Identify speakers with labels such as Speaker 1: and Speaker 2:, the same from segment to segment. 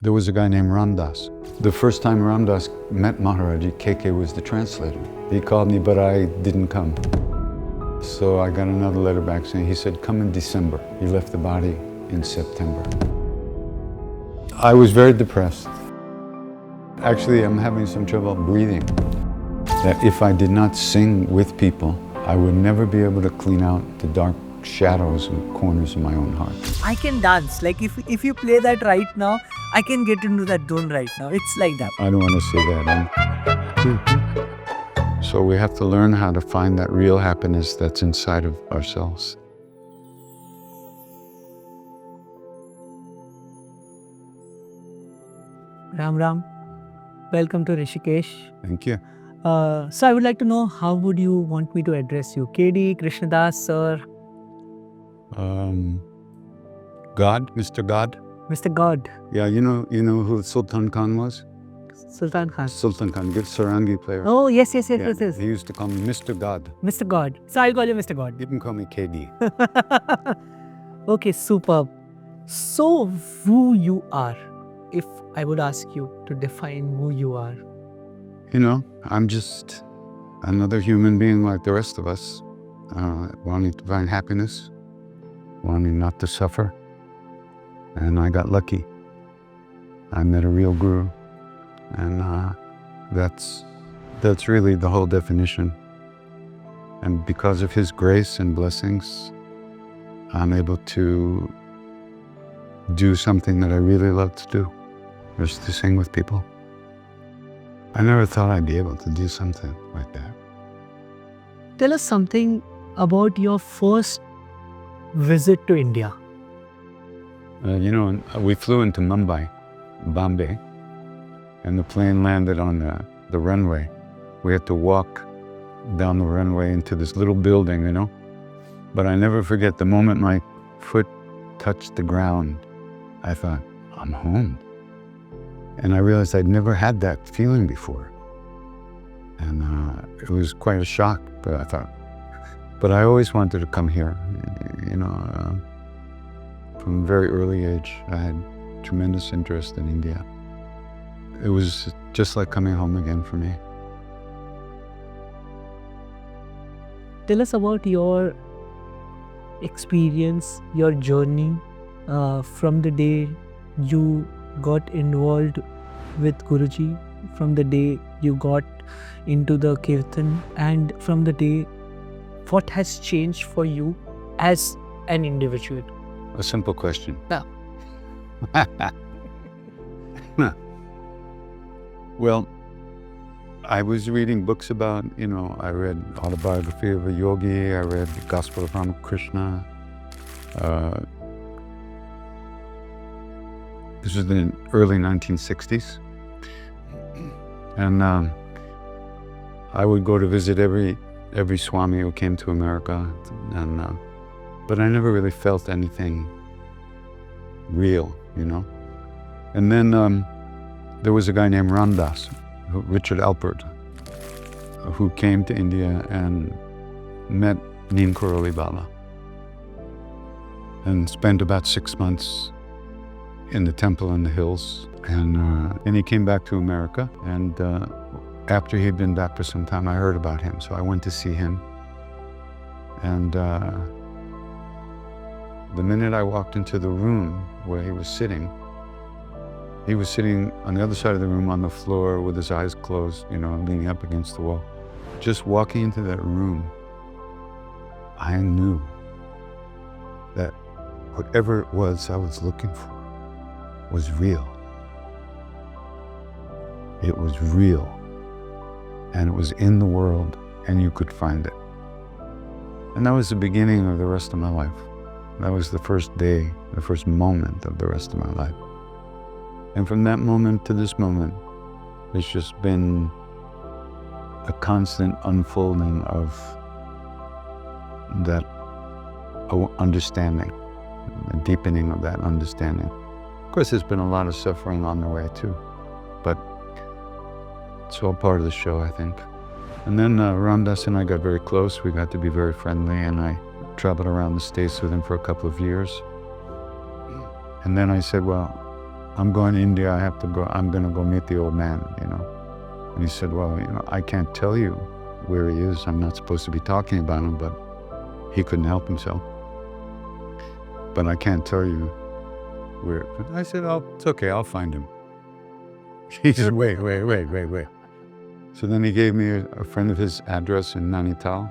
Speaker 1: There was a guy named Ramdas. The first time Ramdas met Maharaji, KK was the translator. He called me, but I didn't come. So I got another letter back saying, he said, come in December. He left the body in September. I was very depressed. Actually, I'm having some trouble breathing. That if I did not sing with people, I would never be able to clean out the dark shadows and corners of my own heart.
Speaker 2: I can dance. Like if you play that right now, I can get into that zone right now. It's like that.
Speaker 1: I don't want to say that. So we have to learn how to find that real happiness that's inside of ourselves.
Speaker 2: Ram Ram, welcome to Rishikesh.
Speaker 1: Thank you.
Speaker 2: So I would like to know, how would you want me to address you? KD, Krishna Das, sir?
Speaker 1: God, Mr. God.
Speaker 2: Mr. God.
Speaker 1: Yeah, you know who Sultan Khan was?
Speaker 2: Sultan Khan.
Speaker 1: Sultan Khan, good sarangi player.
Speaker 2: Oh, yes.
Speaker 1: He used to call me Mr. God.
Speaker 2: Mr. God. So I'll call you Mr. God.
Speaker 1: You can call me KD.
Speaker 2: Okay, superb. So who you are, if I would ask you to define who you are?
Speaker 1: You know, I'm just another human being like the rest of us, wanting to find happiness, wanting not to suffer. And I got lucky. I met a real guru. And that's really the whole definition. And because of his grace and blessings, I'm able to do something that I really love to do, which is to sing with people. I never thought I'd be able to do something like that.
Speaker 2: Tell us something about your first visit to India.
Speaker 1: We flew into Mumbai, Bombay, and the plane landed on the runway. We had to walk down the runway into this little building, But I never forget the moment my foot touched the ground, I thought, I'm home. And I realized I'd never had that feeling before. And it was quite a shock, but I always wanted to come here, From a very early age, I had tremendous interest in India. It was just like coming home again for me.
Speaker 2: Tell us about your experience, your journey from the day you got involved with Guruji, from the day you got into the Kirtan, and from the day what has changed for you as an individual.
Speaker 1: A simple question.
Speaker 2: No.
Speaker 1: Well, I was reading books about, I read Autobiography of a Yogi, I read the Gospel of Krishna. This was in the early 1960s. And I would go to visit every Swami who came to America, but I never really felt anything real, And then there was a guy named Ramdas, Richard Alpert, who came to India and met Neem Karoli Baba and spent about 6 months in the temple in the hills. And he came back to America, and after he'd been back for some time, I heard about him, so I went to see him. And the minute I walked into the room where he was sitting on the other side of the room on the floor with his eyes closed, leaning up against the wall. Just walking into that room, I knew that whatever it was I was looking for was real. It was real, and it was in the world, and you could find it. And that was the beginning of the rest of my life. That was the first day, the first moment of the rest of my life. And from that moment to this moment, it's just been a constant unfolding of that understanding, a deepening of that understanding. Of course, there's been a lot of suffering on the way too, but it's all part of the show, I think. And then Ramdas and I got very close. We got to be very friendly, and I traveled around the States with him for a couple of years. And then I said, well, I'm going to India. I'm going to go meet the old man, And he said, well, I can't tell you where he is. I'm not supposed to be talking about him, but he couldn't help himself. But I can't tell you where. I said, oh, it's okay. I'll find him. He said, wait. So then he gave me a friend of his address in Nainital,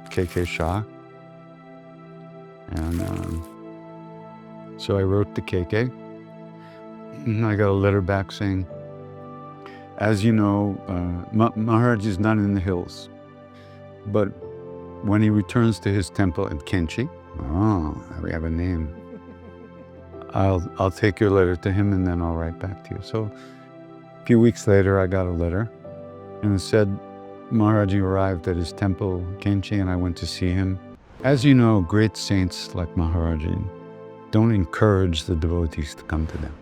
Speaker 1: KK Shah. And so I wrote to KK. And I got a letter back saying, as you know, Maharaj is not in the hills. But when he returns to his temple in Kenchi, we have a name. I'll take your letter to him and then I'll write back to you. So a few weeks later, I got a letter and it said Maharaji arrived at his temple, Kenchi, and I went to see him. As you know, great saints like Maharaji don't encourage the devotees to come to them,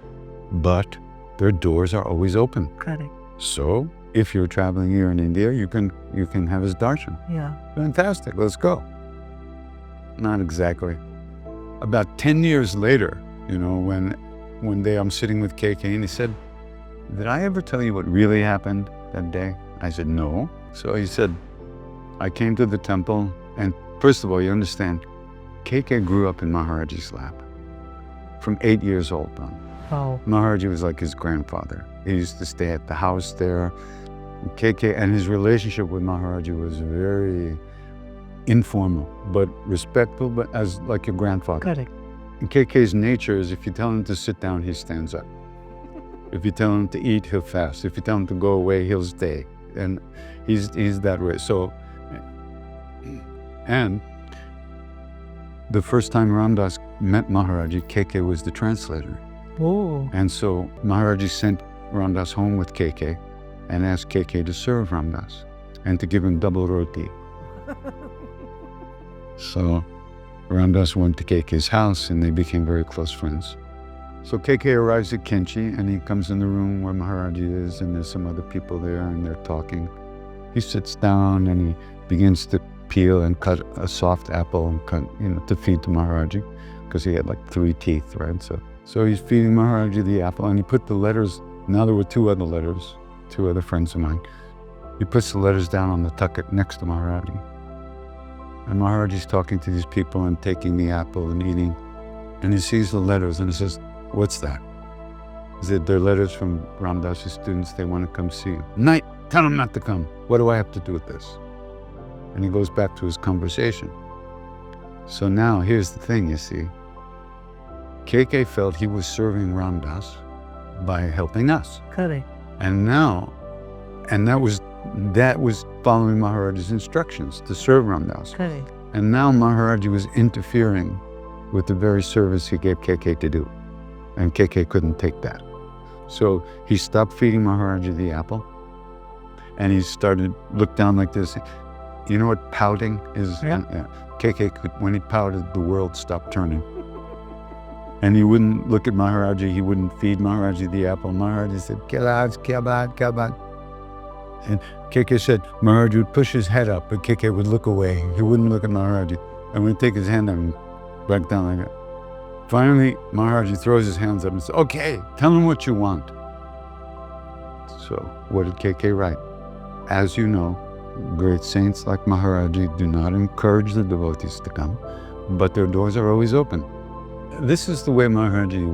Speaker 1: but their doors are always open.
Speaker 2: Correct.
Speaker 1: So if you're traveling here in India, you can have his darshan.
Speaker 2: Yeah.
Speaker 1: Fantastic, let's go. Not exactly. About 10 years later, when one day I'm sitting with KK and he said, did I ever tell you what really happened that day? I said, no. So he said, I came to the temple, and first of all, you understand, KK grew up in Maharaji's lap from 8 years old on.
Speaker 2: Wow.
Speaker 1: Maharaji was like his grandfather. He used to stay at the house there. KK, and his relationship with Maharaji was very informal, but respectful, but as like your grandfather.
Speaker 2: Correct.
Speaker 1: And KK's nature is if you tell him to sit down, he stands up. If you tell him to eat, he'll fast. If you tell him to go away, he'll stay. And he's that way. So, and the first time Ramdas met Maharaji, KK was the translator.
Speaker 2: Oh.
Speaker 1: And so Maharaji sent Ramdas home with KK and asked KK to serve Ramdas and to give him double roti. So Ramdas went to KK's house and they became very close friends. So KK arrives at Kenchi and he comes in the room where Maharaji is and there's some other people there and they're talking. He sits down and he begins to peel and cut a soft apple and cut, to feed to Maharaji because he had like 3 teeth, right? So he's feeding Maharaji the apple and he put the letters, now there were 2 other letters, 2 other friends of mine. He puts the letters down on the tucket next to Maharaji. And Maharaji's talking to these people and taking the apple and eating. And he sees the letters and he says, what's that? He said, they're letters from Ramdas's students. They want to come see you. Night, tell them not to come. What do I have to do with this? And he goes back to his conversation. So now here's the thing, you see. KK felt he was serving Ramdas by helping us.
Speaker 2: Correct.
Speaker 1: And that was following Maharaji's instructions to serve Ramdas.
Speaker 2: Correct.
Speaker 1: And now Maharaji was interfering with the very service he gave KK to do. And KK couldn't take that. So he stopped feeding Maharaji the apple and he started look down like this. You know what pouting is?
Speaker 2: Yeah.
Speaker 1: KK could, when he pouted, the world stopped turning. And he wouldn't look at Maharaji, he wouldn't feed Maharaji the apple. Maharaji said, Kebab. And KK said, Maharaji would push his head up, but KK would look away. He wouldn't look at Maharaji. And would take his hand down and back down like that. Finally, Maharaji throws his hands up and says, okay, tell him what you want. So what did KK write? As you know, great saints like Maharaji do not encourage the devotees to come, but their doors are always open. This is the way Maharaji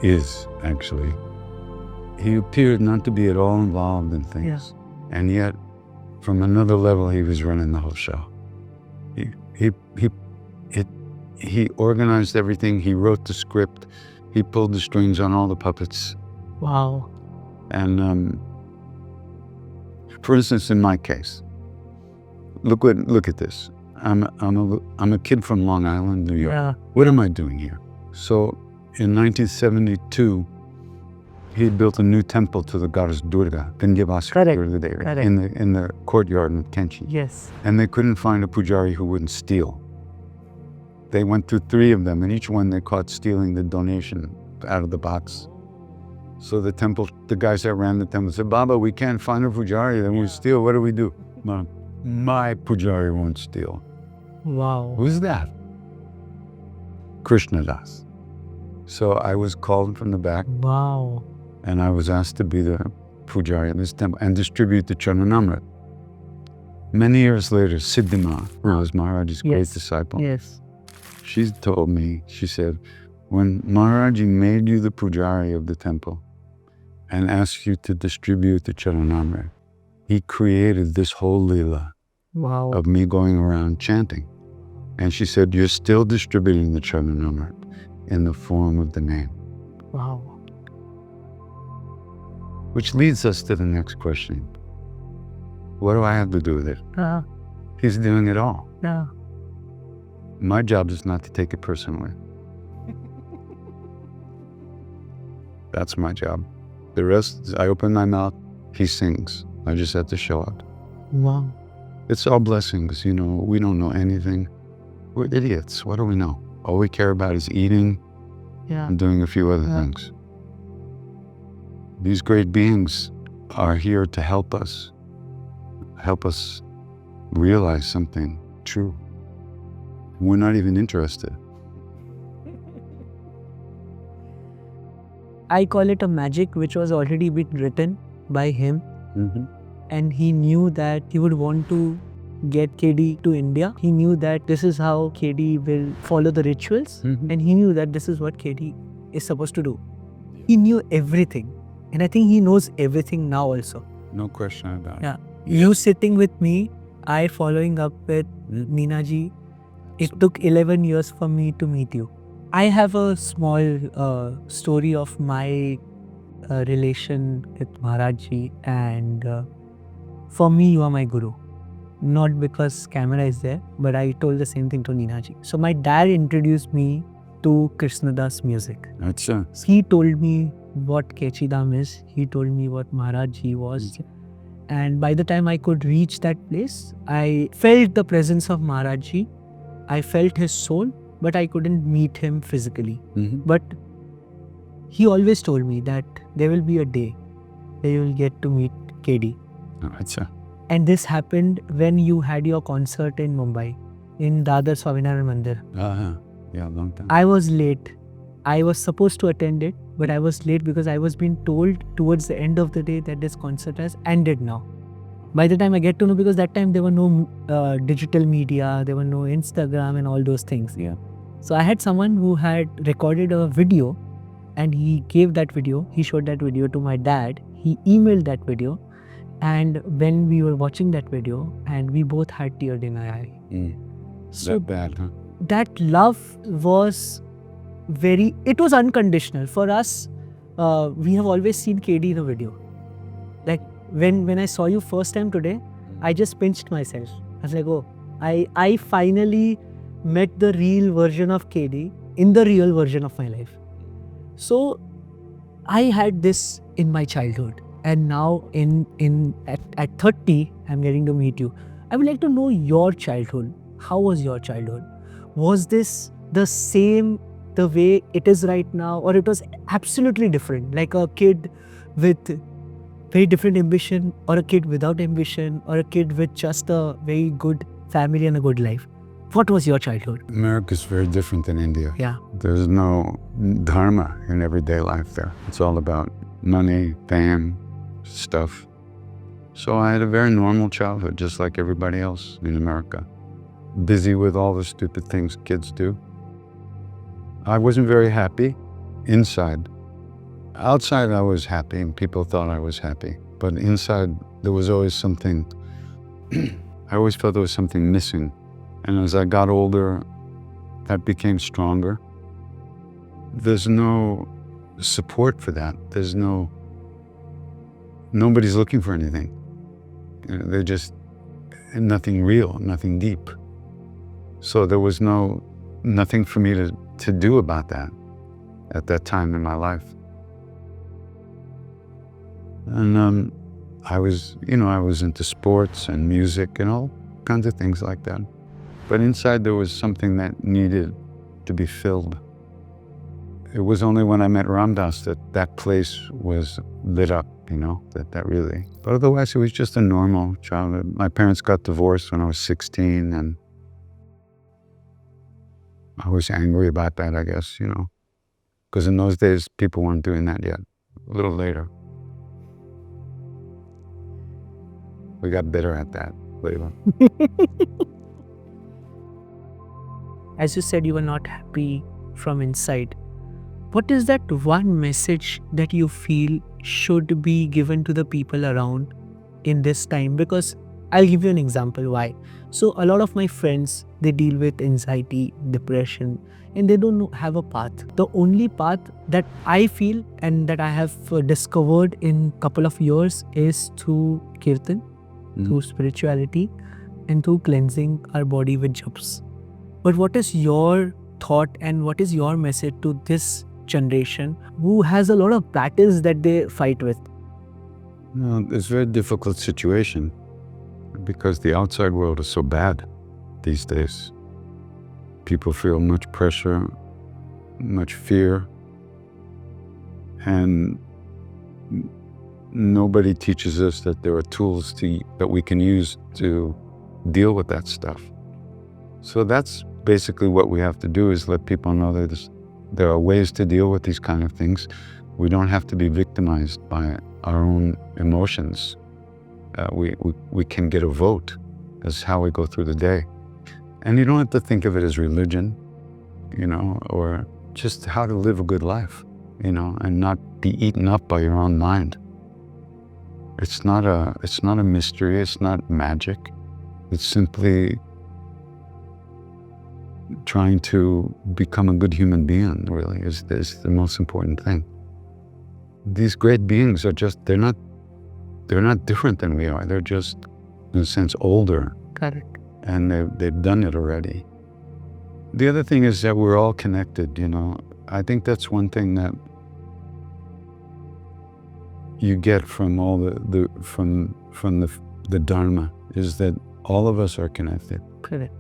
Speaker 1: is actually. He appeared not to be at all involved in things. Yeah. And yet, from another level, he was running the whole show. He organized everything. He wrote the script. He pulled the strings on all the puppets.
Speaker 2: Wow.
Speaker 1: And for instance, in my case, look at this. I'm a kid from Long Island, New York.
Speaker 2: Yeah.
Speaker 1: What am I doing here? So in 1972, he built a new temple to the goddess Durga, Pindyavasi Durga, in the courtyard in Kenchi.
Speaker 2: Yes.
Speaker 1: And they couldn't find a pujari who wouldn't steal. They went through 3 of them, and each one they caught stealing the donation out of the box. So the guys that ran the temple said, Baba, we can't find a pujari, then we steal. What do we do? My pujari won't steal.
Speaker 2: Wow.
Speaker 1: Who's that? Krishna Das. So I was called from the back
Speaker 2: Wow.
Speaker 1: and I was asked to be the pujari of this temple and distribute the Charanamrit. Many years later, Siddhima, who was Maharaj's great
Speaker 2: Yes.
Speaker 1: disciple,
Speaker 2: Yes.
Speaker 1: she told me, she said, when Maharaji made you the pujari of the temple and asked you to distribute the Charanamrit, he created this whole lila
Speaker 2: Wow.
Speaker 1: of me going around chanting. And she said, you're still distributing the Charanamrit in the form of the name.
Speaker 2: Wow.
Speaker 1: Which leads us to the next question. What do I have to do with it? He's doing it all.
Speaker 2: Yeah.
Speaker 1: My job is not to take it personally. That's my job. The rest, I open my mouth, he sings. I just have to show up.
Speaker 2: Wow.
Speaker 1: It's all blessings, you know. We don't know anything. We're idiots. What do we know? All we care about is eating
Speaker 2: Yeah.
Speaker 1: and doing a few other things. These great beings are here to help us realize something true. We're not even interested.
Speaker 2: I call it a magic which was already been written by him, and he knew that he would want to get KD to India. He knew that this is how KD will follow the rituals, and he knew that this is what KD is supposed to do. He knew everything, and I think he knows everything now also.
Speaker 1: No question about it.
Speaker 2: Yeah. You sitting with me, I following up with Meena ji. It took 11 years for me to meet you. I have a small story of my relation with Maharaj ji, and for me, you are my guru. Not because camera is there, but I told the same thing to Neena ji. So my dad introduced me to Krishna Das music.
Speaker 1: Achha.
Speaker 2: He told me what Kechidam is. He told me what Maharaj ji was. And by the time I could reach that place, I felt the presence of Maharaj ji. I felt his soul, but I couldn't meet him physically. But he always told me that there will be a day where you will get to meet KD.
Speaker 1: Achha.
Speaker 2: And this happened when you had your concert in Mumbai, in Dadar Swaminarayan Mandir.
Speaker 1: Yeah, long time.
Speaker 2: I was late. I was supposed to attend it, but I was late because I was being told towards the end of the day that this concert has ended now. By the time I get to know, because that time there were no digital media, there were no Instagram and all those things.
Speaker 1: Yeah.
Speaker 2: So I had someone who had recorded a video, and he gave that video, he showed that video to my dad, he emailed that video, and when we were watching that video, and we both had tears in our eye. So
Speaker 1: That bad, huh?
Speaker 2: that love was it was unconditional. For us, we have always seen KD in a video. Like when I saw you first time today, I just pinched myself. I was like, oh, I finally met the real version of KD in the real version of my life. So I had this in my childhood, and now at 30, I'm getting to meet you. I would like to know your childhood. How was your childhood? Was this the same the way it is right now, or it was absolutely different, like a kid with very different ambition, or a kid without ambition, or a kid with just a very good family and a good life? What was your childhood?
Speaker 1: America's very different than India.
Speaker 2: Yeah.
Speaker 1: There's no dharma in everyday life there. It's all about money, fame, stuff. So I had a very normal childhood, just like everybody else in America. Busy with all the stupid things kids do. I wasn't very happy inside. Outside I was happy and people thought I was happy. But inside there was always something, I always felt there was something missing. And as I got older, that became stronger. There's no support for that. Nobody's looking for anything. They're just nothing real, nothing deep. So there was nothing for me to do about that at that time in my life. And I was into sports and music and all kinds of things like that. But inside there was something that needed to be filled. It was only when I met Ram Dass that place was lit up, that really. But otherwise it was just a normal childhood. My parents got divorced when I was 16, and I was angry about that, I guess, Because in those days, people weren't doing that yet. A little later. We got better at that later.
Speaker 2: As you said, you were not happy from inside. What is that one message that you feel should be given to the people around in this time? Because I'll give you an example why. So a lot of my friends, they deal with anxiety, depression, and they don't have a path. The only path that I feel and that I have discovered in couple of years is through kirtan, through spirituality, and through cleansing our body with japs. But what is your thought and what is your message to this generation who has a lot of battles that they fight with?
Speaker 1: No, it's a very difficult situation because the outside world is so bad these days. People feel much pressure, much fear, and nobody teaches us that there are tools that we can use to deal with that stuff. So that's basically what we have to do, is let people know that there are ways to deal with these kind of things. We don't have to be victimized by our own emotions. We can get a vote as how we go through the day. And you don't have to think of it as religion, or just how to live a good life, and not be eaten up by your own mind. It's not a mystery, it's not magic. It's simply trying to become a good human being, really, is the most important thing. These great beings are they're not different than we are. They're just, in a sense, older.
Speaker 2: Correct.
Speaker 1: And they've done it already. The other thing is that we're all connected, I think that's one thing that you get from all the Dharma, is that all of us are connected.
Speaker 2: Correct.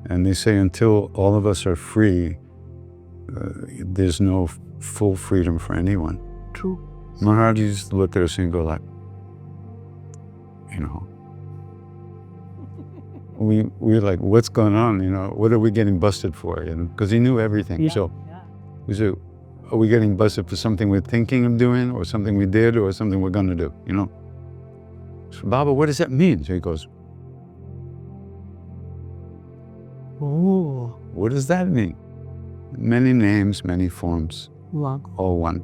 Speaker 1: And they say until all of us are free, there's no full freedom for anyone.
Speaker 2: True.
Speaker 1: Maharaj used to look at us and go like, we were like, what's going on? What are we getting busted for? Because he knew everything.
Speaker 2: Yeah.
Speaker 1: So we said, are we getting busted for something we're thinking of doing, or something we did, or something we're going to do? So, Baba, what does that mean? So he goes,
Speaker 2: oh,
Speaker 1: what does that mean? Many names, many forms,
Speaker 2: wow.
Speaker 1: all one.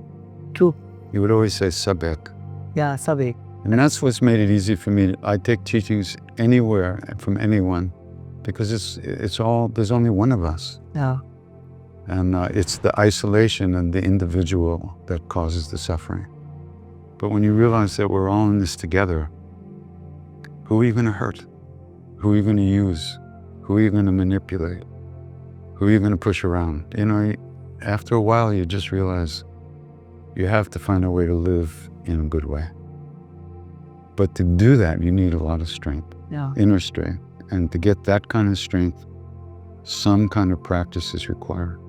Speaker 2: True.
Speaker 1: He would always say sabek.
Speaker 2: Yeah, sabek.
Speaker 1: And that's what's made it easy for me. I take teachings anywhere from anyone, because it's all, there's only one of us.
Speaker 2: Yeah.
Speaker 1: And it's the isolation and the individual that causes the suffering. But when you realize that we're all in this together, who are you going to hurt? Who are you going to use? Who are you going to manipulate? Who are you going to push around? After a while, you just realize you have to find a way to live in a good way. But to do that, you need a lot of strength, inner strength. And to get that kind of strength, some kind of practice is required.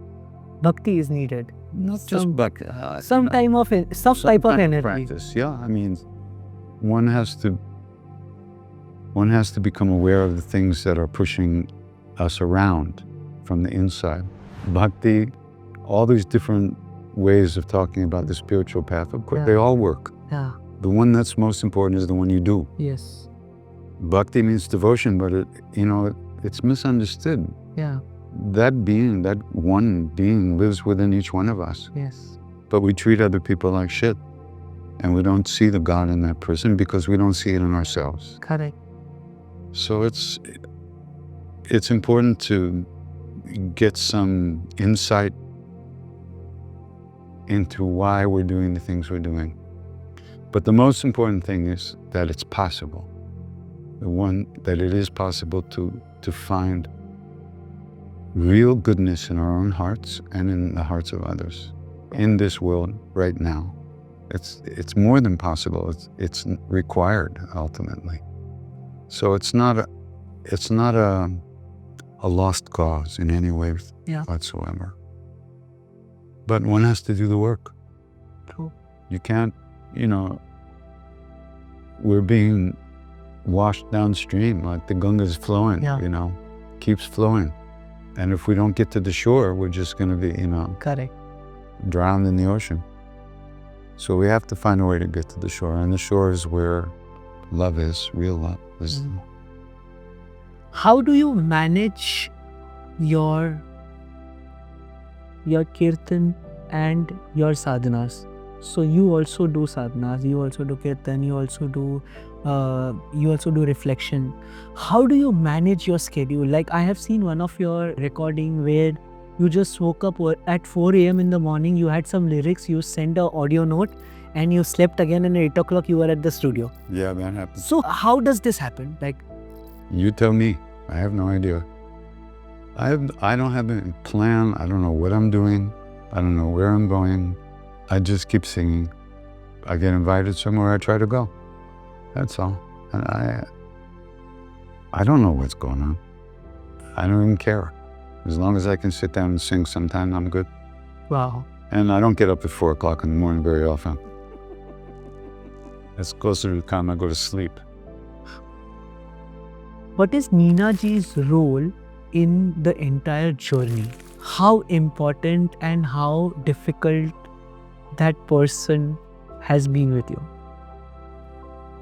Speaker 2: Bhakti is needed.
Speaker 1: Not just bhakti.
Speaker 2: Some type of energy.
Speaker 1: Practice, yeah. I mean, one has to become aware of the things that are pushing us around from the inside. Bhakti, all these different ways of talking about the spiritual path, of course, they all work.
Speaker 2: Yeah.
Speaker 1: The one that's most important is the one you do.
Speaker 2: Yes.
Speaker 1: Bhakti means devotion, but it's misunderstood.
Speaker 2: Yeah.
Speaker 1: That one being lives within each one of us.
Speaker 2: Yes.
Speaker 1: But we treat other people like shit. And we don't see the God in that person because we don't see it in ourselves.
Speaker 2: Correct.
Speaker 1: So it's important to get some insight into why we're doing the things we're doing. But the most important thing is that it's possible. That it is possible to find real goodness in our own hearts and in the hearts of others in this world right now. It's more than possible. It's required ultimately. So it's not a lost cause in any way whatsoever. But one has to do the work.
Speaker 2: True.
Speaker 1: You can't, we're being washed downstream, like the Ganga's flowing, keeps flowing. And if we don't get to the shore, we're just going to be,
Speaker 2: Correct.
Speaker 1: drowned in the ocean. So we have to find a way to get to the shore, and the shore is where love is, real love is.
Speaker 2: How do you manage your kirtan and your sadhanas? So you also do sadhanas, you also do kirtan, you also do reflection. How do you manage your schedule? Like, I have seen one of your recording where you just woke up at 4 a.m. in the morning, you had some lyrics, you sent an audio note, and you slept again, and at 8 o'clock you were at the studio.
Speaker 1: Yeah, that happens.
Speaker 2: So how does this happen? Like,
Speaker 1: you tell me. I have no idea. I don't have a plan. I don't know what I'm doing. I don't know where I'm going. I just keep singing. I get invited somewhere, I try to go. That's all. And I don't know what's going on. I don't even care. As long as I can sit down and sing sometime, I'm good.
Speaker 2: wow.
Speaker 1: And I don't get up at 4 o'clock in the morning very often. It's closer to the time I go to sleep.
Speaker 2: What is Nina ji's role in the entire journey? How important and how difficult that person has been with you?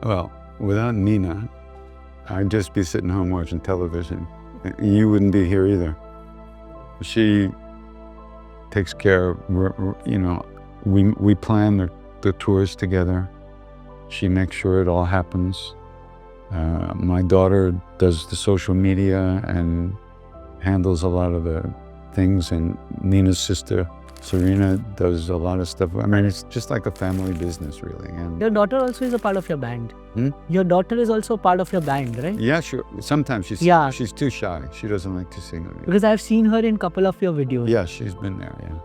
Speaker 1: Well, without Nina, I'd just be sitting home watching television. You wouldn't be here either. She takes care of, we plan the tours together. She makes sure it all happens. My daughter does the social media and handles a lot of the things, and Nina's sister, Serena, does a lot of stuff. I mean, it's just like a family business, really. And
Speaker 2: Your daughter also is a part of your band.
Speaker 1: Hmm?
Speaker 2: Your daughter is also part of your band, right?
Speaker 1: yeah, sure. Sometimes
Speaker 2: Yeah.
Speaker 1: she's too shy. She doesn't like to sing.
Speaker 2: Because I've seen her in a couple of your videos.
Speaker 1: Yeah, she's been there, yeah.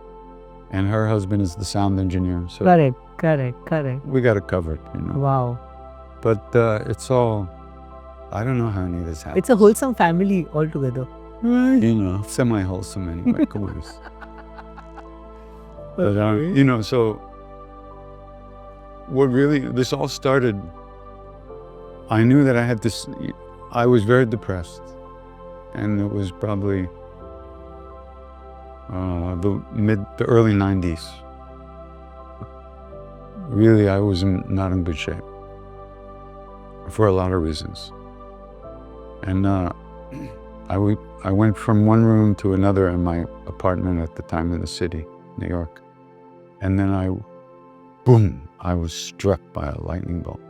Speaker 1: And her husband is the sound engineer, so
Speaker 2: Correct.
Speaker 1: we got it covered,
Speaker 2: Wow.
Speaker 1: But it's all, I don't know how any of this happens.
Speaker 2: It's a wholesome family altogether.
Speaker 1: Semi-wholesome anyway, course. But, so what really, this all started, I knew that I had this, I was very depressed. And it was probably the early 90s. Really, I was not in good shape for a lot of reasons. And I went from one room to another in my apartment at the time in the city, New York. And then I was struck by a lightning bolt.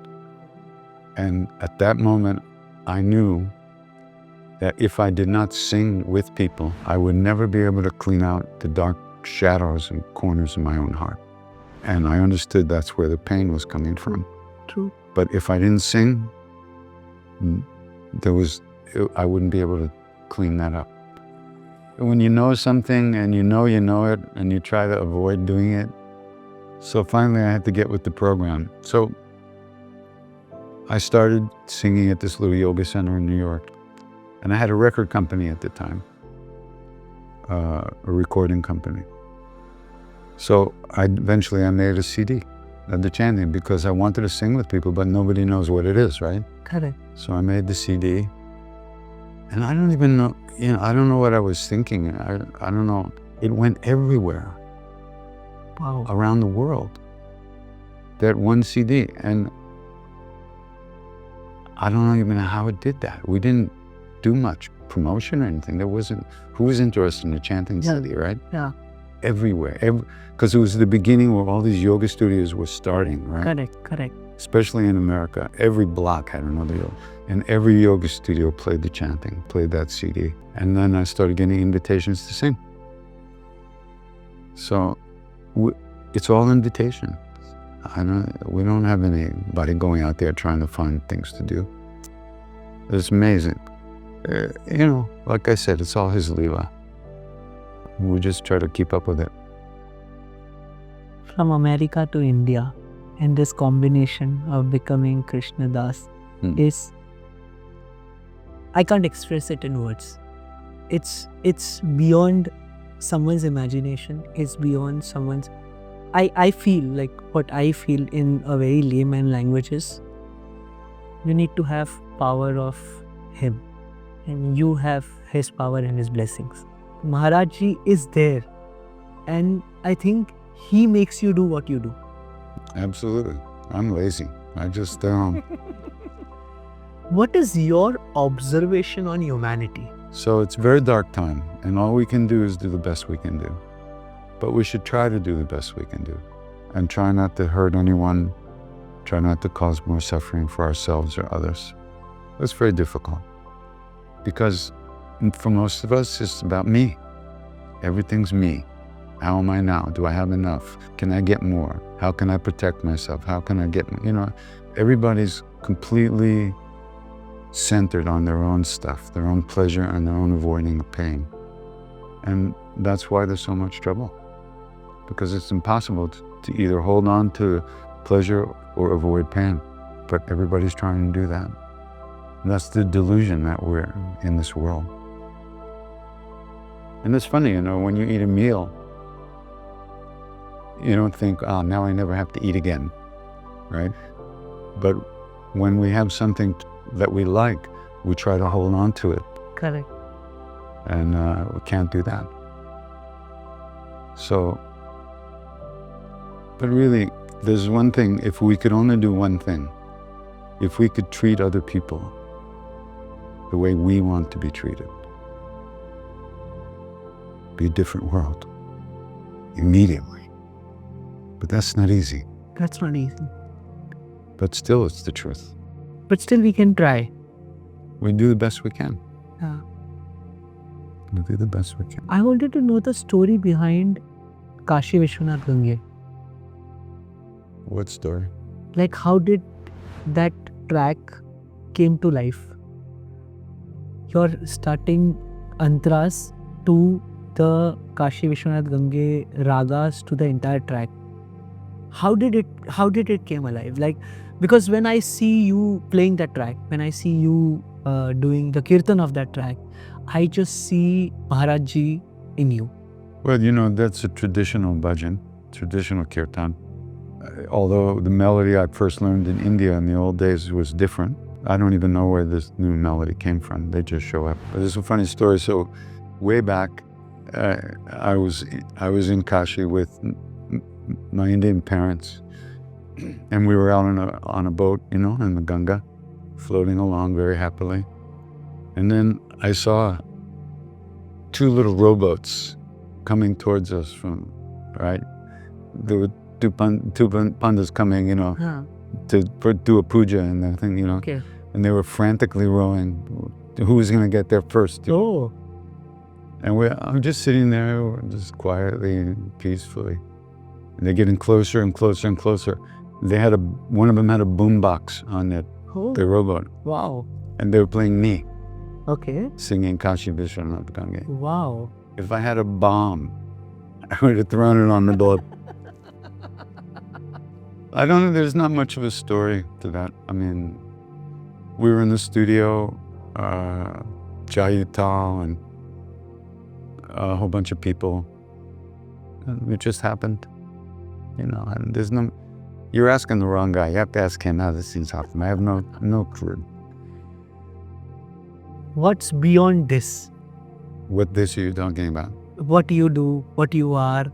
Speaker 1: And at that moment, I knew that if I did not sing with people, I would never be able to clean out the dark shadows and corners of my own heart. And I understood that's where the pain was coming from.
Speaker 2: True.
Speaker 1: But if I didn't sing, I wouldn't be able to clean that up. When you know something and you know it and you try to avoid doing it, so finally I had to get with the program. So I started singing at this little yoga center in New York. And I had a record company at the time, a recording company. So eventually I made a CD of the chanting because I wanted to sing with people, but nobody knows what it is, right?
Speaker 2: Correct.
Speaker 1: So I made the CD. And I don't even know, I don't know what I was thinking. I don't know. It went everywhere.
Speaker 2: Wow.
Speaker 1: Around the world. That one CD. And I don't even know how it did that. We didn't do much promotion or anything. Who was interested in the chanting CD, right?
Speaker 2: Yeah.
Speaker 1: Everywhere. Because it was the beginning where all these yoga studios were starting, right?
Speaker 2: Correct.
Speaker 1: Especially in America. Every block had another yoga. And every yoga studio played the chanting, played that CD. And then I started getting invitations to sing. So it's all invitation. We don't have anybody going out there trying to find things to do. It's amazing. Like I said, it's all his leela. We just try to keep up with it.
Speaker 2: From America to India, and this combination of becoming Krishna Das is, I can't express it in words. It's beyond someone's imagination. It's beyond someone's. I feel like what I feel in a very layman language is, you need to have power of him, and you have his power and his blessings. Maharaj Ji is there, and I think he makes you do what you do.
Speaker 1: Absolutely. I'm lazy. I just,
Speaker 2: What is your observation on humanity?
Speaker 1: so it's a very dark time, and all we can do is do the best we can do. But we should try to do the best we can do, and try not to hurt anyone, try not to cause more suffering for ourselves or others. It's very difficult, because for most of us, it's about me. Everything's me. How am I now? Do I have enough? Can I get more? How can I protect myself? How can I get, everybody's completely centered on their own stuff, their own pleasure and their own avoiding of pain. And that's why there's so much trouble, because it's impossible to either hold on to pleasure or avoid pain. But everybody's trying to do that. And that's the delusion that we're in this world. And it's funny, when you eat a meal, you don't think, oh, now I never have to eat again, right? But when we have something that we like, we try to hold on to it.
Speaker 2: Correct.
Speaker 1: And we can't do that. So, but really, there's one thing, if we could only do one thing, if we could treat other people the way we want to be treated, be a different world, immediately. But that's not easy.
Speaker 2: That's not easy.
Speaker 1: But still, it's the truth.
Speaker 2: But still we can try.
Speaker 1: We do the best we can.
Speaker 2: Yeah.
Speaker 1: We do the best we can.
Speaker 2: I wanted to know the story behind Kashi Vishwanath Gange.
Speaker 1: What story?
Speaker 2: Like, how did that track came to life? You're starting antras to the Kashi Vishwanath Gange ragas to the entire track. How did it came alive? Like, because when I see you playing that track, when I see you doing the kirtan of that track, I just see Maharaj Ji in you.
Speaker 1: Well, that's a traditional bhajan, traditional kirtan. Although the melody I first learned in India in the old days was different. I don't even know where this new melody came from. They just show up. But it's a funny story. So way back, I was in Kashi with my Indian parents, and we were out on a boat, in the Ganga, floating along very happily. And then I saw two little rowboats coming towards us from, right? There were two pandas coming, to do a puja and the thing,
Speaker 2: Okay.
Speaker 1: And they were frantically rowing. Who was going to get there first?
Speaker 2: Oh.
Speaker 1: And I'm just sitting there, just quietly and peacefully. And they're getting closer and closer and closer. One of them had a boombox on their rowboat.
Speaker 2: Wow.
Speaker 1: And they were playing me,
Speaker 2: Okay.
Speaker 1: singing Kashi Vishwanath Gange.
Speaker 2: Wow.
Speaker 1: If I had a bomb, I would have thrown it on the boat. I don't know, there's not much of a story to that. I mean, we were in the studio, Jayutal and a whole bunch of people. And it just happened, and there's no, you're asking the wrong guy. You have to ask him how this thing's happened. I have no clue.
Speaker 2: What's beyond this?
Speaker 1: What this are you talking about?
Speaker 2: What you do, what you are,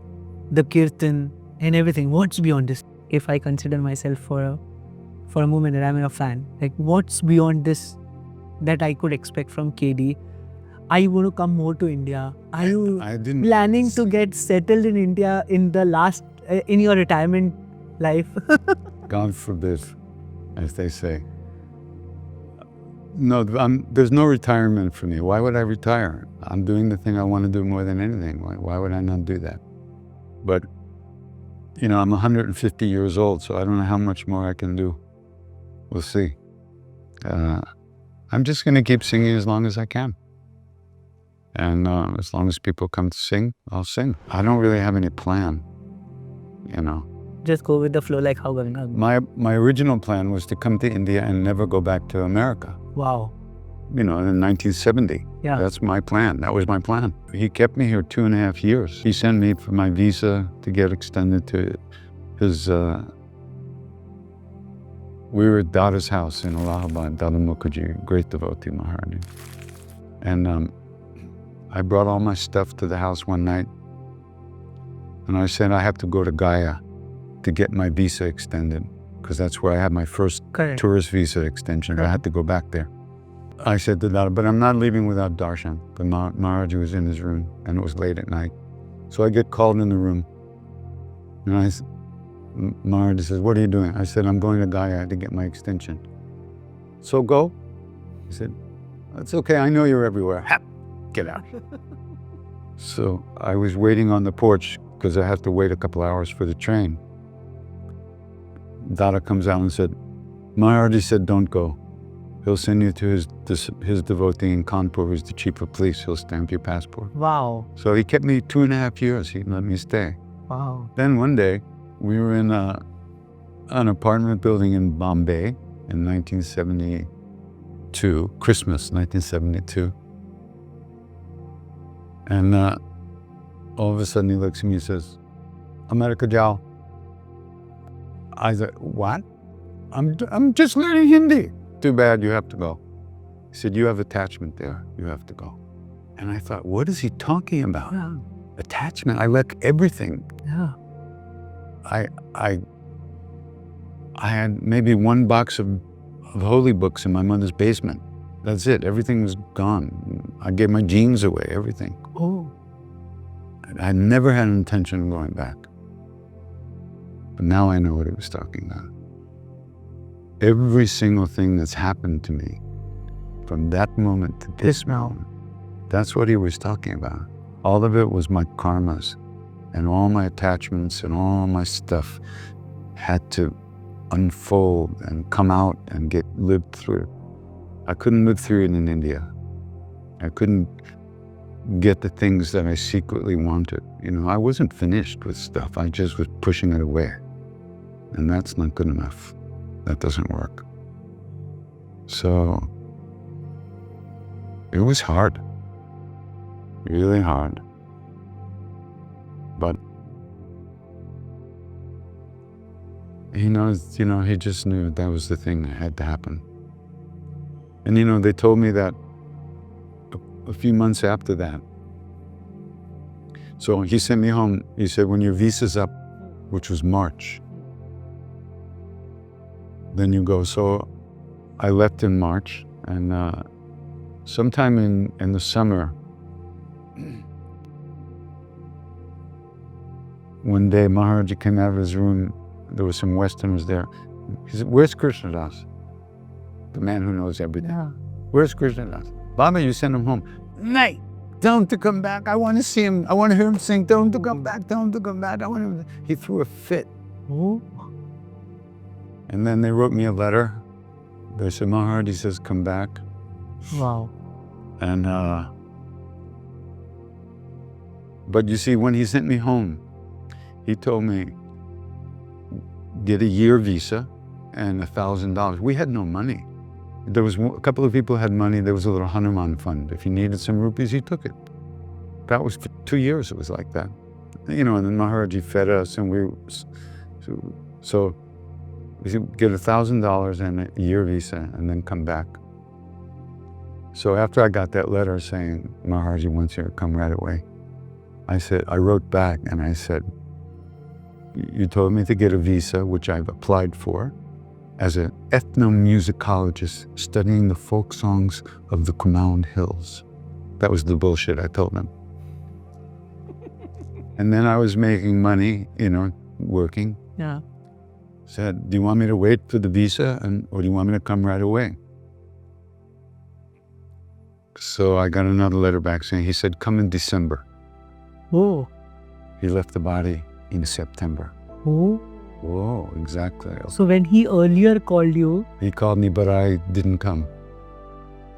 Speaker 2: the kirtan and everything. What's beyond this? If I consider myself for a moment that I'm a fan, like, what's beyond this that I could expect from KD? Are you going to come more to India? Are you planning to get settled in India in your retirement life?
Speaker 1: God forbid, as they say. No, there's no retirement for me. Why would I retire? I'm doing the thing I want to do more than anything. Why would I not do that? But, I'm 150 years old, so I don't know how much more I can do. We'll see. I'm just going to keep singing as long as I can. And as long as people come to sing, I'll sing. I don't really have any plan,
Speaker 2: Just go with the flow, like how Ganga.
Speaker 1: My original plan was to come to India and never go back to America.
Speaker 2: Wow.
Speaker 1: In 1970.
Speaker 2: Yeah.
Speaker 1: That's my plan. That was my plan. He kept me here 2.5 years. He sent me for my visa to get extended to his, we were at Dada's house in Allahabad, Dada Mukherjee, great devotee Maharani. And I brought all my stuff to the house one night. And I said, I have to go to Gaya to get my visa extended, because that's where I had my first
Speaker 2: Correct.
Speaker 1: tourist visa extension. I had to go back there. I said to Dada, but I'm not leaving without darshan. But Maharaj was in his room, and it was late at night. So I get called in the room. And Maharaj says, what are you doing? I said, I'm going to Gaya to get my extension. So go? He said, it's okay, I know you're everywhere. Hap, get out. So I was waiting on the porch because I had to wait a couple hours for the train. Dada comes out and said, Maharaj said, don't go. He'll send you to his devotee in Kanpur, who's the chief of police. He'll stamp your passport.
Speaker 2: Wow.
Speaker 1: So he kept me 2.5 years. He let me stay.
Speaker 2: Wow.
Speaker 1: Then one day, we were in an apartment building in Bombay in 1972, Christmas 1972. And all of a sudden he looks at me and says, America jao. I said, what? I'm just learning Hindi. Too bad, you have to go. He said, you have attachment there. You have to go. And I thought, what is he talking about?
Speaker 2: Yeah.
Speaker 1: Attachment? I left everything.
Speaker 2: Yeah.
Speaker 1: I had maybe one box of holy books in my mother's basement. That's it. Everything was gone. I gave my jeans away, everything.
Speaker 2: Oh.
Speaker 1: I never had an intention of going back. But now I know what he was talking about. Every single thing that's happened to me from that moment to this moment, that's what he was talking about. All of it was my karmas, and all my attachments and all my stuff had to unfold and come out and get lived through. I couldn't live through it in India. I couldn't get the things that I secretly wanted. You know, I wasn't finished with stuff. I just was pushing it away. And that's not good enough. That doesn't work. So it was hard, really hard. But he knows, he just knew that was the thing that had to happen. And they told me that a few months after that. So he sent me home. He said, when your visa's up, which was March, then you go. So I left in March, and sometime in the summer, one day Maharaj came out of his room. There were some Westerners there. He said, where's Krishna Das? The man who knows everything.
Speaker 2: Yeah.
Speaker 1: Where's Krishna Das? Baba, you send him home. Nay, tell him to come back. I want to see him. I want to hear him sing. Tell him to come back. Tell him to come back. He threw a fit.
Speaker 2: Oh.
Speaker 1: And then they wrote me a letter. They said, Maharaj, he says, come back.
Speaker 2: Wow.
Speaker 1: And, but you see, when he sent me home, he told me, get a year visa and $1,000. We had no money. There was a couple of people had money. There was a little Hanuman fund. If he needed some rupees, he took it. That was for 2 years. It was like that. And then Maharaj fed us, and so we said, get $1,000 and a year visa, and then come back. So after I got that letter saying Maharaj wants you to come right away, I wrote back and I said, you told me to get a visa, which I've applied for, as an ethnomusicologist studying the folk songs of the Kumaon Hills. That was the bullshit I told them. And then I was making money, working.
Speaker 2: Yeah.
Speaker 1: Said, do you want me to wait for the visa or do you want me to come right away? So I got another letter back saying, he said, come in December.
Speaker 2: Oh.
Speaker 1: He left the body in September.
Speaker 2: Oh.
Speaker 1: Whoa, exactly.
Speaker 2: So when he earlier called you.
Speaker 1: He called me, but I didn't come.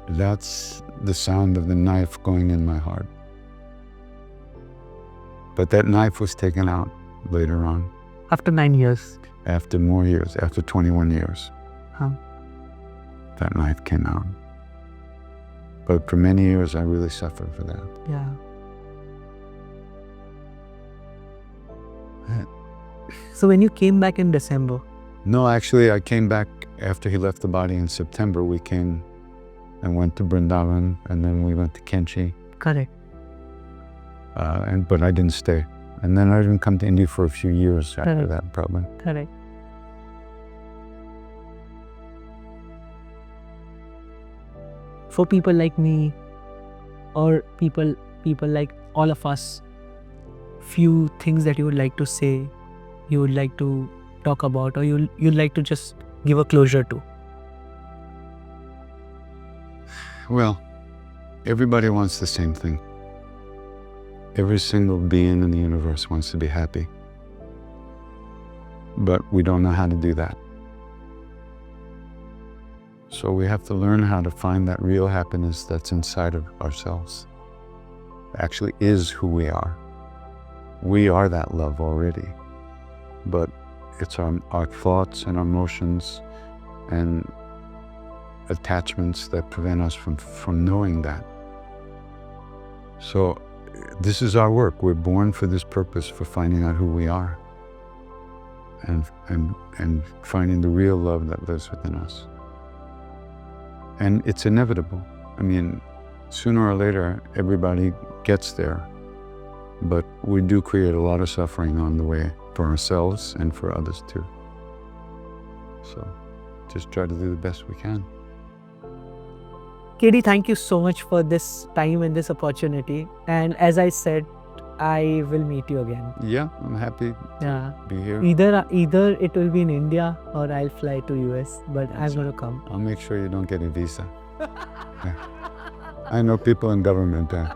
Speaker 1: That's the sound of the knife going in my heart. But that knife was taken out later on.
Speaker 2: After 9 years.
Speaker 1: After more years, after 21 years.
Speaker 2: Huh.
Speaker 1: That knife came out. But for many years, I really suffered for that.
Speaker 2: Yeah. So when you came back in December?
Speaker 1: No, actually, I came back after he left the body in September. We came and went to Vrindavan, and then we went to Kenchi.
Speaker 2: Correct.
Speaker 1: But I didn't stay. And then I didn't come to India for a few years after
Speaker 2: Correct.
Speaker 1: that, probably.
Speaker 2: Correct. For people like me, or people like all of us, few things that you would like to say, you would like to talk about, or you'd like to just give a closure to.
Speaker 1: Well, everybody wants the same thing. Every single being in the universe wants to be happy. But we don't know how to do that. So we have to learn how to find that real happiness that's inside of ourselves. It actually is who we are. We are that love already. But it's our thoughts and our emotions and attachments that prevent us from knowing that. So this is our work. We're born for this purpose, for finding out who we are and finding the real love that lives within us. And it's inevitable. I mean, sooner or later, everybody gets there. But we do create a lot of suffering on the way for ourselves and for others too. So just try to do the best we can.
Speaker 2: KD, thank you so much for this time and this opportunity. And as I said, I will meet you again.
Speaker 1: Yeah, I'm happy
Speaker 2: Yeah.
Speaker 1: to be here.
Speaker 2: Either it will be in India or I'll fly to US, but I'm going to come.
Speaker 1: I'll make sure you don't get a visa. I know people in government there.